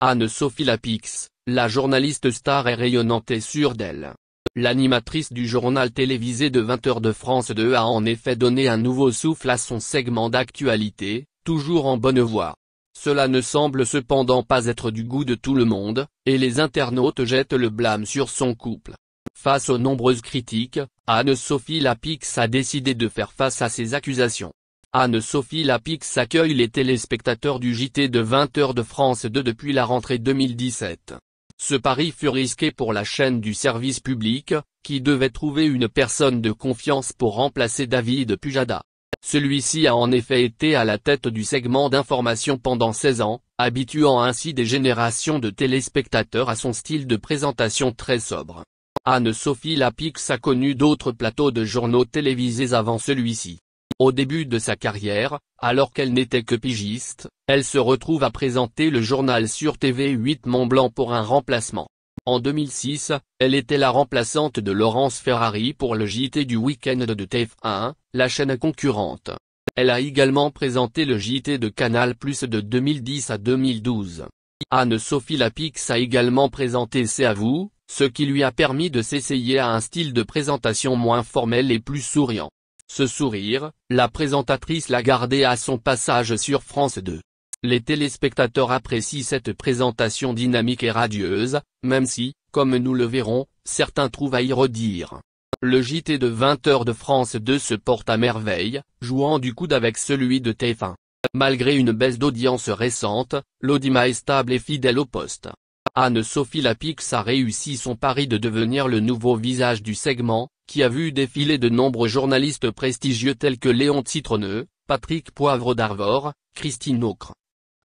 Anne-Sophie Lapix, la journaliste star et rayonnante est sûre d'elle. L'animatrice du journal télévisé de 20h de France 2 a en effet donné un nouveau souffle à son segment d'actualité, toujours en bonne voie. Cela ne semble cependant pas être du goût de tout le monde, et les internautes jettent le blâme sur son couple. Face aux nombreuses critiques, Anne-Sophie Lapix a décidé de faire face à ces accusations. Anne-Sophie Lapix accueille les téléspectateurs du JT de 20h de France 2 depuis la rentrée 2017. Ce pari fut risqué pour la chaîne du service public, qui devait trouver une personne de confiance pour remplacer David Pujada. Celui-ci a en effet été à la tête du segment d'information pendant 16 ans, habituant ainsi des générations de téléspectateurs à son style de présentation très sobre. Anne-Sophie Lapix a connu d'autres plateaux de journaux télévisés avant celui-ci. Au début de sa carrière, alors qu'elle n'était que pigiste, elle se retrouve à présenter le journal sur TV8 Mont-Blanc pour un remplacement. En 2006, elle était la remplaçante de Laurence Ferrari pour le JT du week-end de TF1, la chaîne concurrente. Elle a également présenté le JT de Canal+ de 2010 à 2012. Anne-Sophie Lapix a également présenté C'est à vous, ce qui lui a permis de s'essayer à un style de présentation moins formel et plus souriant. Ce sourire, la présentatrice l'a gardé à son passage sur France 2. Les téléspectateurs apprécient cette présentation dynamique et radieuse, même si, comme nous le verrons, certains trouvent à y redire. Le JT de 20h de France 2 se porte à merveille, jouant du coude avec celui de TF1. Malgré une baisse d'audience récente, l'audimat est stable et fidèle au poste. Anne-Sophie Lapix a réussi son pari de devenir le nouveau visage du segment, qui a vu défiler de nombreux journalistes prestigieux tels que Léon Citronneux, Patrick Poivre d'Arvor, Christine Aucre,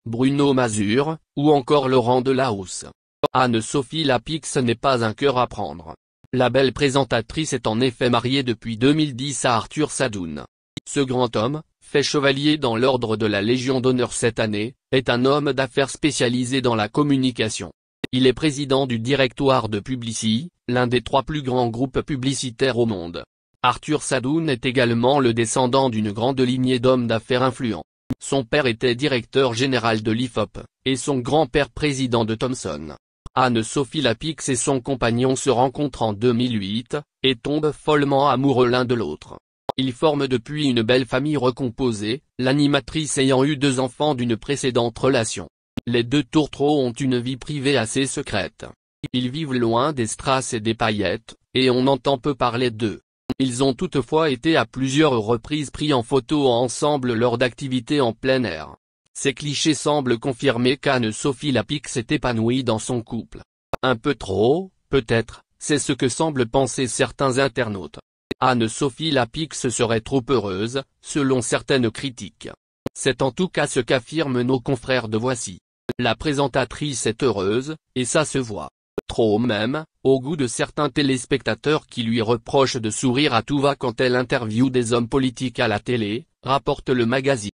Bruno Mazur, ou encore Laurent Delahousse. Anne-Sophie Lapix n'est pas un cœur à prendre. La belle présentatrice est en effet mariée depuis 2010 à Arthur Sadoun. Ce grand homme, fait chevalier dans l'ordre de la Légion d'honneur cette année, est un homme d'affaires spécialisé dans la communication. Il est président du directoire de Publicis, l'un des 3 plus grands groupes publicitaires au monde. Arthur Sadoun est également le descendant d'une grande lignée d'hommes d'affaires influents. Son père était directeur général de l'IFOP, et son grand-père président de Thomson. Anne-Sophie Lapix et son compagnon se rencontrent en 2008, et tombent follement amoureux l'un de l'autre. Ils forment depuis une belle famille recomposée, l'animatrice ayant eu 2 enfants d'une précédente relation. Les 2 tourtereaux ont une vie privée assez secrète. Ils vivent loin des strass et des paillettes, et on entend peu parler d'eux. Ils ont toutefois été à plusieurs reprises pris en photo ensemble lors d'activités en plein air. Ces clichés semblent confirmer qu'Anne-Sophie Lapix est épanouie dans son couple. Un peu trop, peut-être, c'est ce que semblent penser certains internautes. Anne-Sophie Lapix serait trop heureuse, selon certaines critiques. C'est en tout cas ce qu'affirment nos confrères de Voici. La présentatrice est heureuse, et ça se voit. Trop même, au goût de certains téléspectateurs qui lui reprochent de sourire à tout va quand elle interviewe des hommes politiques à la télé, rapporte le magazine.